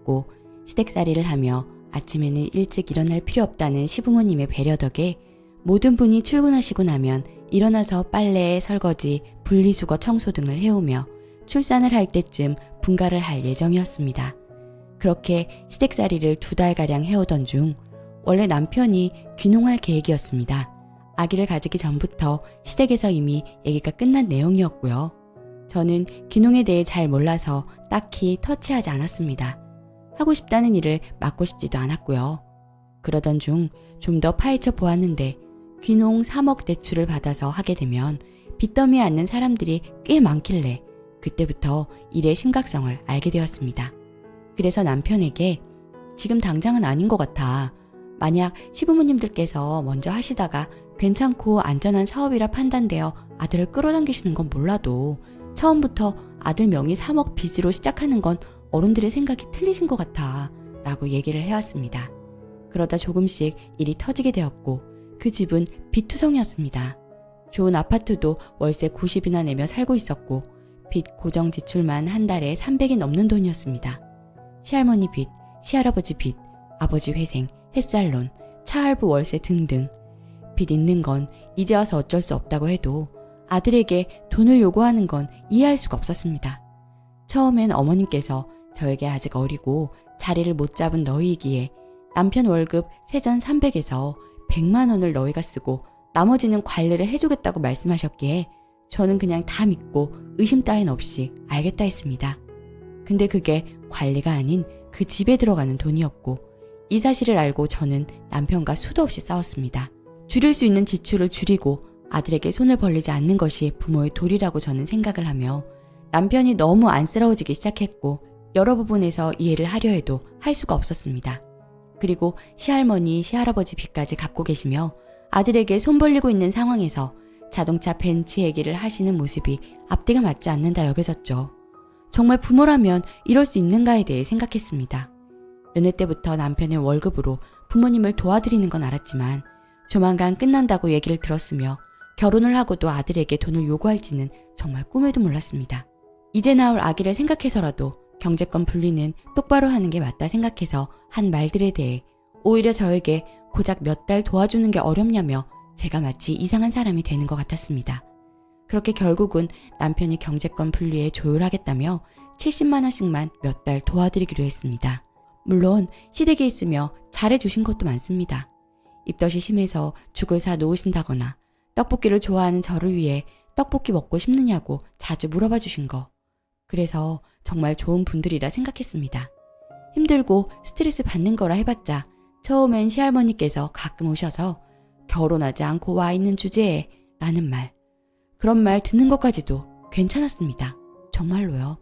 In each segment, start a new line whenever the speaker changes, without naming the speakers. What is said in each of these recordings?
먹고 시댁살이를 하며 아침에는 일찍 일어날 필요 없다는 시부모님의 배려 덕에 모든 분이 출근하시고 나면 일어나서 빨래, 설거지, 분리수거, 청소 등을 해오며 출산을 할 때쯤 분가를 할 예정이었습니다. 그렇게 시댁살이를 2달가량 해오던 중 원래 남편이 귀농할 계획이었습니다. 아기를 가지기 전부터 시댁에서 이미 얘기가 끝난 내용이었고요. 저는 귀농에 대해 잘 몰라서 딱히 터치하지 않았습니다. 하고 싶다는 일을 맡고 싶지도 않았고요. 그러던 중 좀 더 파헤쳐 보았는데 귀농 3억 대출을 받아서 하게 되면 빚더미에 앉는 사람들이 꽤 많길래 그때부터 일의 심각성을 알게 되었습니다. 그래서 남편에게 지금 당장은 아닌 것 같아. 만약 시부모님들께서 먼저 하시다가 괜찮고 안전한 사업이라 판단되어 아들을 끌어당기시는 건 몰라도 처음부터 아들 명의 3억 빚으로 시작하는 건 어른들의 생각이 틀리신 것 같아 라고 얘기를 해왔습니다. 그러다 조금씩 일이 터지게 되었고 그 집은 빚투성이었습니다. 좋은 아파트도 월세 90이나 내며 살고 있었고 빚 고정 지출만 한 달에 300이 넘는 돈이었습니다. 시할머니 빚, 시할아버지 빚, 아버지 회생, 햇살론, 차할부 월세 등등 빚 있는 건 이제 와서 어쩔 수 없다고 해도 아들에게 돈을 요구하는 건 이해할 수가 없었습니다. 처음엔 어머님께서 저에게 아직 어리고 자리를 못 잡은 너희이기에 남편 월급 세전 300에서 100만 원을 너희가 쓰고 나머지는 관리를 해주겠다고 말씀하셨기에 저는 그냥 다 믿고 의심 따윈 없이 알겠다 했습니다. 근데 그게 관리가 아닌 그 집에 들어가는 돈이었고 이 사실을 알고 저는 남편과 수도 없이 싸웠습니다. 줄일 수 있는 지출을 줄이고 아들에게 손을 벌리지 않는 것이 부모의 도리라고 저는 생각을 하며 남편이 너무 안쓰러워지기 시작했고 여러 부분에서 이해를 하려 해도 할 수가 없었습니다. 그리고 시할머니, 시할아버지 빚까지 갚고 계시며 아들에게 손 벌리고 있는 상황에서 자동차 벤츠 얘기를 하시는 모습이 앞뒤가 맞지 않는다 여겨졌죠. 정말 부모라면 이럴 수 있는가에 대해 생각했습니다. 연애 때부터 남편의 월급으로 부모님을 도와드리는 건 알았지만 조만간 끝난다고 얘기를 들었으며 결혼을 하고도 아들에게 돈을 요구할지는 정말 꿈에도 몰랐습니다. 이제 나올 아기를 생각해서라도 경제권 분리는 똑바로 하는 게 맞다 생각해서 한 말들에 대해 오히려 저에게 고작 몇 달 도와주는 게 어렵냐며 제가 마치 이상한 사람이 되는 것 같았습니다. 그렇게 결국은 남편이 경제권 분리에 조율하겠다며 70만 원씩만 몇 달 도와드리기로 했습니다. 물론 시댁에 있으며 잘해주신 것도 많습니다. 입덧이 심해서 죽을 사 놓으신다거나 떡볶이를 좋아하는 저를 위해 떡볶이 먹고 싶느냐고 자주 물어봐 주신 거. 그래서 정말 좋은 분들이라 생각했습니다. 힘들고 스트레스 받는 거라 해봤자 처음엔 시할머니께서 가끔 오셔서 결혼하지 않고 와 있는 주제에 라는 말. 그런 말 듣는 것까지도 괜찮았습니다. 정말로요.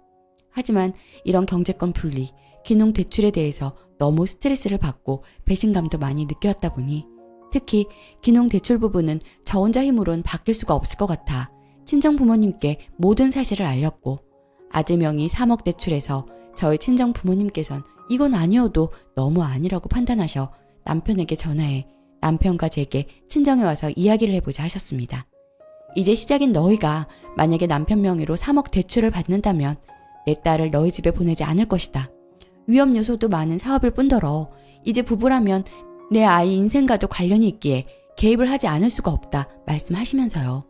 하지만 이런 경제권 분리, 귀농 대출에 대해서 너무 스트레스를 받고 배신감도 많이 느꼈다 보니 특히 귀농 대출 부분은 저 혼자 힘으론 바뀔 수가 없을 것 같아 친정 부모님께 모든 사실을 알렸고 아들 명의 3억 대출에서 저희 친정 부모님께선 이건 아니어도 너무 아니라고 판단하셔 남편에게 전화해 남편과 제게 친정에 와서 이야기를 해보자 하셨습니다. 이제 시작인 너희가 만약에 남편 명의로 3억 대출을 받는다면 내 딸을 너희 집에 보내지 않을 것이다. 위험 요소도 많은 사업일 뿐더러 이제 부부라면 내 아이 인생과도 관련이 있기에 개입을 하지 않을 수가 없다 말씀하시면서요.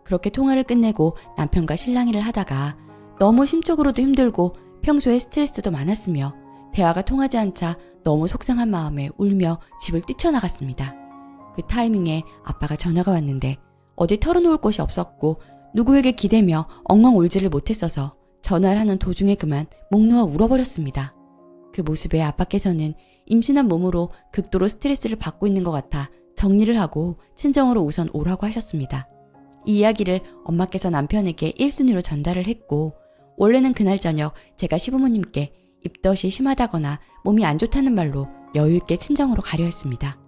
그렇게 통화를 끝내고 남편과 실랑이를 하다가 너무 심적으로도 힘들고 평소에 스트레스도 많았으며 대화가 통하지 않자 너무 속상한 마음에 울며 집을 뛰쳐나갔습니다. 그 타이밍에 아빠가 전화가 왔는데 어디 털어놓을 곳이 없었고 누구에게 기대며 엉엉 울지를 못했어서 전화를 하는 도중에 그만 목 놓아 울어버렸습니다. 그 모습에 아빠께서는 임신한 몸으로 극도로 스트레스를 받고 있는 것 같아 정리를 하고 친정으로 우선 오라고 하셨습니다. 이 이야기를 엄마께서 남편에게 1순위로 전달을 했고 원래는 그날 저녁 제가 시부모님께 입덧이 심하다거나 몸이 안 좋다는 말로 여유있게 친정으로 가려 했습니다.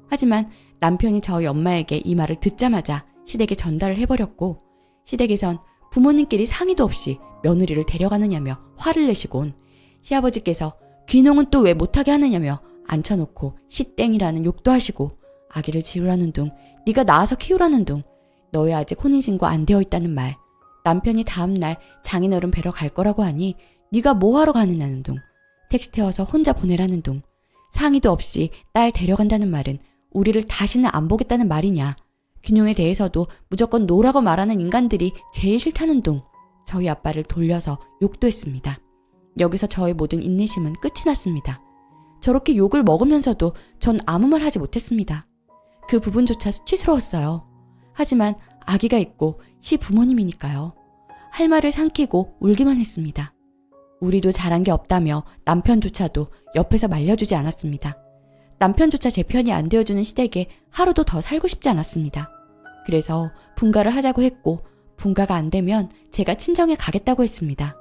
하지만 남편이 저희 엄마에게 이 말을 듣자마자 시댁에 전달을 해버렸고 시댁에선 부모님끼리 상의도 없이 며느리를 데려가느냐며 화를 내시곤 시아버지께서 귀농은 또 왜 못하게 하느냐며 앉혀놓고 시땡이라는 욕도 하시고 아기를 지우라는 둥 네가 낳아서 키우라는 둥 너희 아직 혼인신고 안 되어 있다는 말 남편이 다음날 장인어른 뵈러 갈 거라고 하니 네가 뭐하러 가느냐는 둥 택시 태워서 혼자 보내라는 둥, 상의도 없이 딸 데려간다는 말은 우리를 다시는 안 보겠다는 말이냐, 균형에 대해서도 무조건 노라고 말하는 인간들이 제일 싫다는 둥, 저희 아빠를 돌려서 욕도 했습니다. 여기서 저의 모든 인내심은 끝이 났습니다. 저렇게 욕을 먹으면서도 전 아무 말 하지 못했습니다. 그 부분조차 수치스러웠어요. 하지만 아기가 있고 시부모님이니까요. 할 말을 삼키고 울기만 했습니다. 우리도 잘한 게 없다며 남편조차도 옆에서 말려주지 않았습니다. 남편조차 제 편이 안 되어주는 시댁에 하루도 더 살고 싶지 않았습니다. 그래서 분가를 하자고 했고, 분가가 안 되면 제가 친정에 가겠다고 했습니다.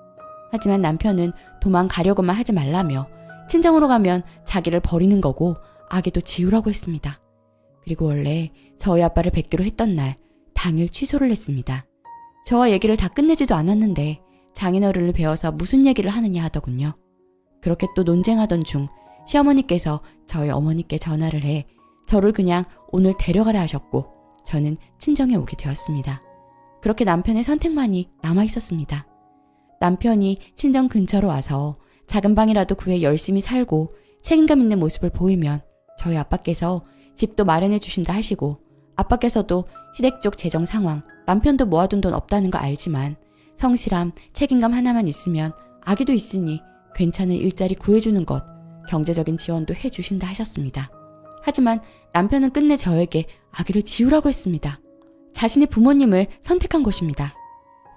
하지만 남편은 도망가려고만 하지 말라며 친정으로 가면 자기를 버리는 거고 아기도 지우라고 했습니다. 그리고 원래 저희 아빠를 뵙기로 했던 날 당일 취소를 했습니다. 저와 얘기를 다 끝내지도 않았는데 장인어른을 배워서 무슨 얘기를 하느냐 하더군요. 그렇게 또 논쟁하던 중 시어머니께서 저희 어머니께 전화를 해 저를 그냥 오늘 데려가라 하셨고 저는 친정에 오게 되었습니다. 그렇게 남편의 선택만이 남아 있었습니다. 남편이 친정 근처로 와서 작은 방이라도 구해 열심히 살고 책임감 있는 모습을 보이면 저희 아빠께서 집도 마련해 주신다 하시고, 아빠께서도 시댁 쪽 재정 상황, 남편도 모아둔 돈 없다는 거 알지만 성실함, 책임감 하나만 있으면 아기도 있으니 괜찮은 일자리 구해주는 것, 경제적인 지원도 해주신다 하셨습니다. 하지만 남편은 끝내 저에게 아기를 지우라고 했습니다. 자신의 부모님을 선택한 것입니다.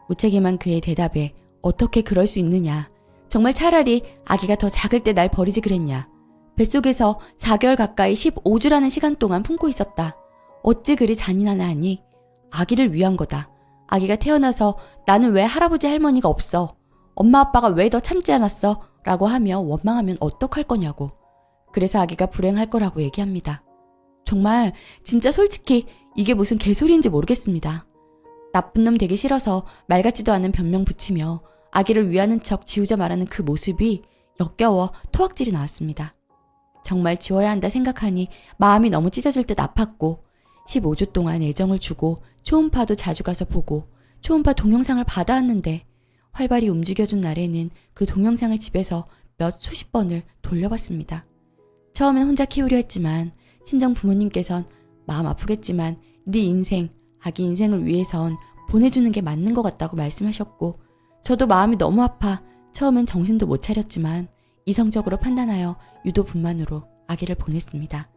무책임한 그의 대답에 어떻게 그럴 수 있느냐, 정말 차라리 아기가 더 작을 때 날 버리지 그랬냐, 뱃속에서 4개월 가까이 15주라는 시간 동안 품고 있었다, 어찌 그리 잔인하나 하니 아기를 위한 거다, 아기가 태어나서 나는 왜 할아버지 할머니가 없어, 엄마 아빠가 왜 더 참지 않았어 라고 하며 원망하면 어떡할 거냐고, 그래서 아기가 불행할 거라고 얘기합니다. 정말 진짜 솔직히 이게 무슨 개소리인지 모르겠습니다. 나쁜 놈 되기 싫어서 말 같지도 않은 변명 붙이며 아기를 위하는 척 지우자 말하는 그 모습이 역겨워 토악질이 나왔습니다. 정말 지워야 한다 생각하니 마음이 너무 찢어질 듯 아팠고, 15주 동안 애정을 주고 초음파도 자주 가서 보고 초음파 동영상을 받아왔는데 활발히 움직여준 날에는 그 동영상을 집에서 몇 수십 번을 돌려봤습니다. 처음엔 혼자 키우려 했지만 친정 부모님께선 마음 아프겠지만 네 인생, 아기 인생을 위해선 보내주는 게 맞는 것 같다고 말씀하셨고, 저도 마음이 너무 아파 처음엔 정신도 못 차렸지만 이성적으로 판단하여 유도분만으로 아기를 보냈습니다.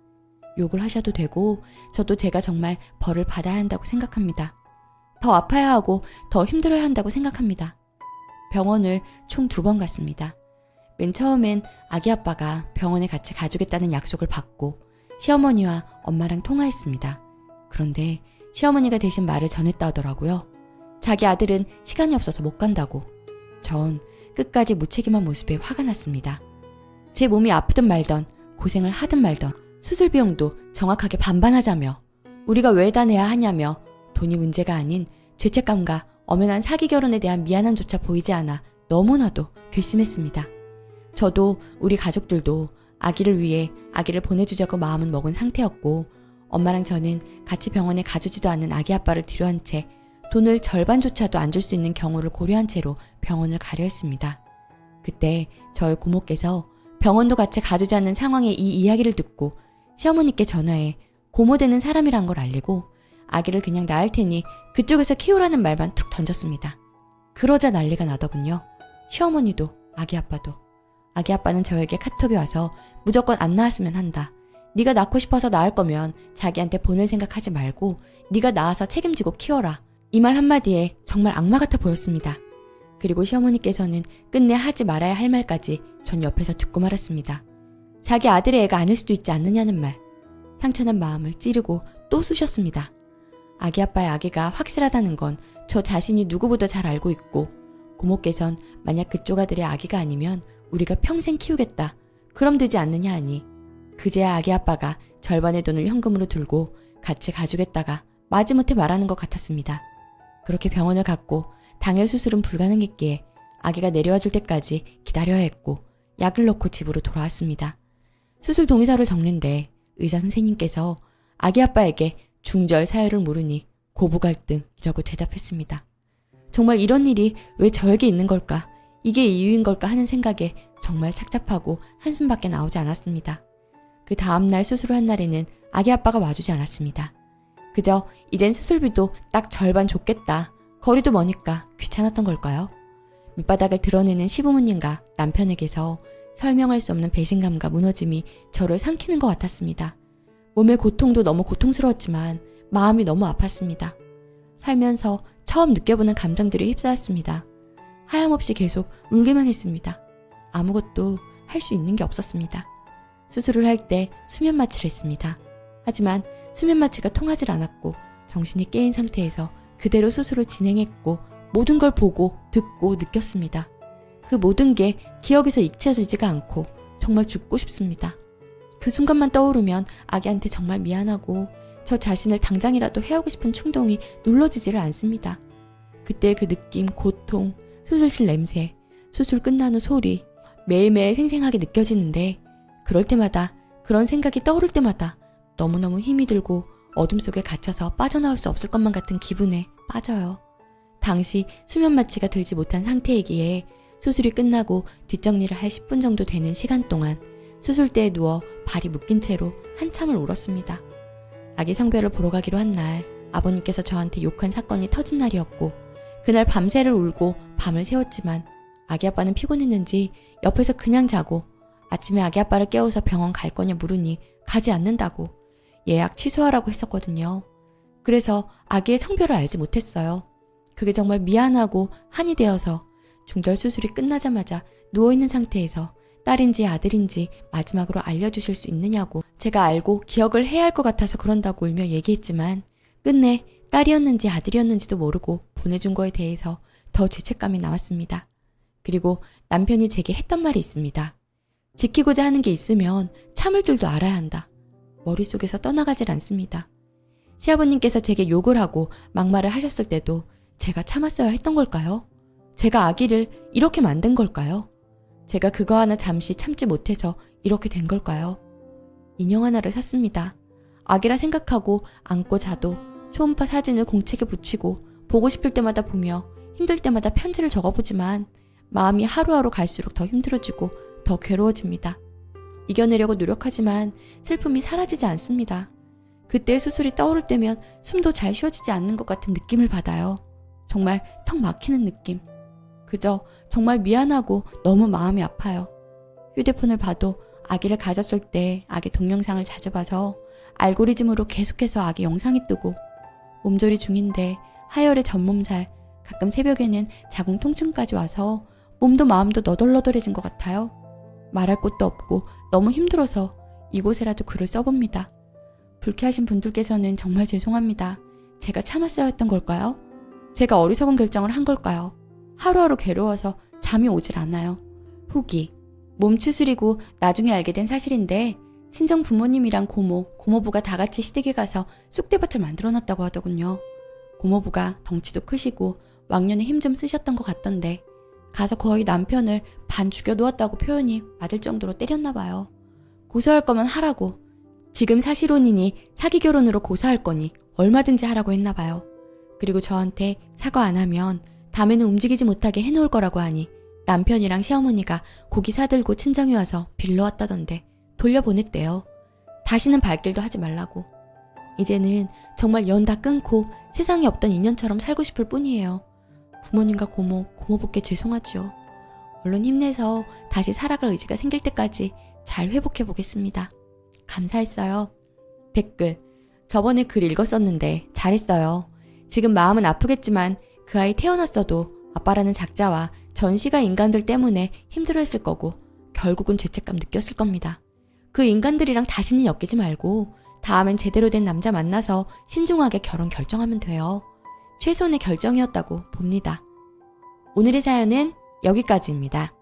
욕을 하셔도 되고 저도 제가 정말 벌을 받아야 한다고 생각합니다. 더 아파야 하고 더 힘들어야 한다고 생각합니다. 병원을 총 2번 갔습니다. 맨 처음엔 아기 아빠가 병원에 같이 가주겠다는 약속을 받고 시어머니와 엄마랑 통화했습니다. 그런데 시어머니가 대신 말을 전했다 하더라고요. 자기 아들은 시간이 없어서 못 간다고. 전 끝까지 무책임한 모습에 화가 났습니다. 제 몸이 아프든 말든 고생을 하든 말든 수술 비용도 정확하게 반반하자며, 우리가 왜 다 내야 하냐며 돈이 문제가 아닌 죄책감과 엄연한 사기 결혼에 대한 미안함조차 보이지 않아 너무나도 괘씸했습니다. 저도 우리 가족들도 아기를 위해 아기를 보내주자고 마음은 먹은 상태였고, 엄마랑 저는 같이 병원에 가주지도 않는 아기 아빠를 뒤로한 채 돈을 절반조차도 안 줄 수 있는 경우를 고려한 채로 병원을 가려 했습니다. 그때 저희 고모께서 병원도 같이 가주지 않는 상황의 이 이야기를 듣고 시어머니께 전화해 고모되는 사람이란 걸 알리고 아기를 그냥 낳을 테니 그쪽에서 키우라는 말만 툭 던졌습니다. 그러자 난리가 나더군요. 시어머니도 아기 아빠도. 아기 아빠는 저에게 카톡이 와서 무조건 안 낳았으면 한다. 네가 낳고 싶어서 낳을 거면 자기한테 보낼 생각하지 말고 네가 낳아서 책임지고 키워라. 이 말 한마디에 정말 악마 같아 보였습니다. 그리고 시어머니께서는 끝내 하지 말아야 할 말까지 전 옆에서 듣고 말았습니다. 자기 아들의 애가 아닐 수도 있지 않느냐는 말. 상처난 마음을 찌르고 또 쑤셨습니다. 아기 아빠의 아기가 확실하다는 건 저 자신이 누구보다 잘 알고 있고, 고모께선 만약 그쪽 아들의 아기가 아니면 우리가 평생 키우겠다, 그럼 되지 않느냐 하니 그제야 아기 아빠가 절반의 돈을 현금으로 들고 같이 가주겠다가 마지못해 말하는 것 같았습니다. 그렇게 병원을 갔고 당일 수술은 불가능했기에 아기가 내려와 줄 때까지 기다려야 했고 약을 넣고 집으로 돌아왔습니다. 수술 동의서를 적는데 의사 선생님께서 아기 아빠에게 중절 사유를 모르니 고부 갈등이라고 대답했습니다. 정말 이런 일이 왜 저에게 있는 걸까? 이게 이유인 걸까 하는 생각에 정말 착잡하고 한숨밖에 나오지 않았습니다. 그 다음날 수술을 한 날에는 아기 아빠가 와주지 않았습니다. 그저 이젠 수술비도 딱 절반 줬겠다. 거리도 머니까 귀찮았던 걸까요? 밑바닥을 드러내는 시부모님과 남편에게서 설명할 수 없는 배신감과 무너짐이 저를 삼키는 것 같았습니다. 몸의 고통도 너무 고통스러웠지만 마음이 너무 아팠습니다. 살면서 처음 느껴보는 감정들이 휩싸였습니다. 하염없이 계속 울기만 했습니다. 아무것도 할 수 있는 게 없었습니다. 수술을 할 때 수면 마취를 했습니다. 하지만 수면 마취가 통하질 않았고 정신이 깨인 상태에서 그대로 수술을 진행했고 모든 걸 보고 듣고 느꼈습니다. 그 모든 게 기억에서 잊혀지지가 않고 정말 죽고 싶습니다. 그 순간만 떠오르면 아기한테 정말 미안하고 저 자신을 당장이라도 해하고 싶은 충동이 눌러지지를 않습니다. 그때 그 느낌, 고통, 수술실 냄새, 수술 끝난 후 소리 매일매일 생생하게 느껴지는데 그럴 때마다 그런 생각이 떠오를 때마다 너무너무 힘이 들고 어둠 속에 갇혀서 빠져나올 수 없을 것만 같은 기분에 빠져요. 당시 수면 마취가 들지 못한 상태이기에 수술이 끝나고 뒷정리를 할 10분 정도 되는 시간 동안 수술대에 누워 발이 묶인 채로 한참을 울었습니다. 아기 성별을 보러 가기로 한 날 아버님께서 저한테 욕한 사건이 터진 날이었고 그날 밤새를 울고 밤을 새웠지만 아기 아빠는 피곤했는지 옆에서 그냥 자고 아침에 아기 아빠를 깨워서 병원 갈 거냐 물으니 가지 않는다고 예약 취소하라고 했었거든요. 그래서 아기의 성별을 알지 못했어요. 그게 정말 미안하고 한이 되어서 중절 수술이 끝나자마자 누워있는 상태에서 딸인지 아들인지 마지막으로 알려주실 수 있느냐고 제가 알고 기억을 해야 할 것 같아서 그런다고 울며 얘기했지만 끝내 딸이었는지 아들이었는지도 모르고 보내준 거에 대해서 더 죄책감이 남았습니다. 그리고 남편이 제게 했던 말이 있습니다. 지키고자 하는 게 있으면 참을 줄도 알아야 한다. 머릿속에서 떠나가질 않습니다. 시아버님께서 제게 욕을 하고 막말을 하셨을 때도 제가 참았어야 했던 걸까요? 제가 아기를 이렇게 만든 걸까요? 제가 그거 하나 잠시 참지 못해서 이렇게 된 걸까요? 인형 하나를 샀습니다. 아기라 생각하고 안고 자도 초음파 사진을 공책에 붙이고 보고 싶을 때마다 보며 힘들 때마다 편지를 적어보지만 마음이 하루하루 갈수록 더 힘들어지고 더 괴로워집니다. 이겨내려고 노력하지만 슬픔이 사라지지 않습니다. 그때 수술이 떠오를 때면 숨도 잘 쉬어지지 않는 것 같은 느낌을 받아요. 정말 턱 막히는 느낌. 그저 정말 미안하고 너무 마음이 아파요. 휴대폰을 봐도 아기를 가졌을 때 아기 동영상을 자주 봐서 알고리즘으로 계속해서 아기 영상이 뜨고 몸조리 중인데 하열의 전몸살, 가끔 새벽에는 자궁 통증까지 와서 몸도 마음도 너덜너덜해진 것 같아요. 말할 곳도 없고 너무 힘들어서 이곳에라도 글을 써봅니다. 불쾌하신 분들께서는 정말 죄송합니다. 제가 참았어야 했던 걸까요? 제가 어리석은 결정을 한 걸까요? 하루하루 괴로워서 잠이 오질 않아요. 후기. 몸 추스리고 나중에 알게 된 사실인데 친정 부모님이랑 고모부가 다 같이 시댁에 가서 쑥대밭을 만들어놨다고 하더군요. 고모부가 덩치도 크시고 왕년에 힘 좀 쓰셨던 것 같던데 가서 거의 남편을 반 죽여놓았다고 표현이 맞을 정도로 때렸나 봐요. 고소할 거면 하라고. 지금 사실혼이니 사기 결혼으로 고소할 거니 얼마든지 하라고 했나 봐요. 그리고 저한테 사과 안 하면 다음에는 움직이지 못하게 해놓을 거라고 하니 남편이랑 시어머니가 고기 사들고 친정에 와서 빌려왔다던데 돌려보냈대요. 다시는 발길도 하지 말라고. 이제는 정말 연 다 끊고 세상에 없던 인연처럼 살고 싶을 뿐이에요. 부모님과 고모부께 죄송하죠. 얼른 힘내서 다시 살아갈 의지가 생길 때까지 잘 회복해 보겠습니다. 감사했어요. 댓글. 저번에 글 읽었었는데 잘했어요. 지금 마음은 아프겠지만 그 아이 태어났어도 아빠라는 작자와 전시가 인간들 때문에 힘들어했을 거고 결국은 죄책감 느꼈을 겁니다. 그 인간들이랑 다시는 엮이지 말고 다음엔 제대로 된 남자 만나서 신중하게 결혼 결정하면 돼요. 최소한의 결정이었다고 봅니다. 오늘의 사연은 여기까지입니다.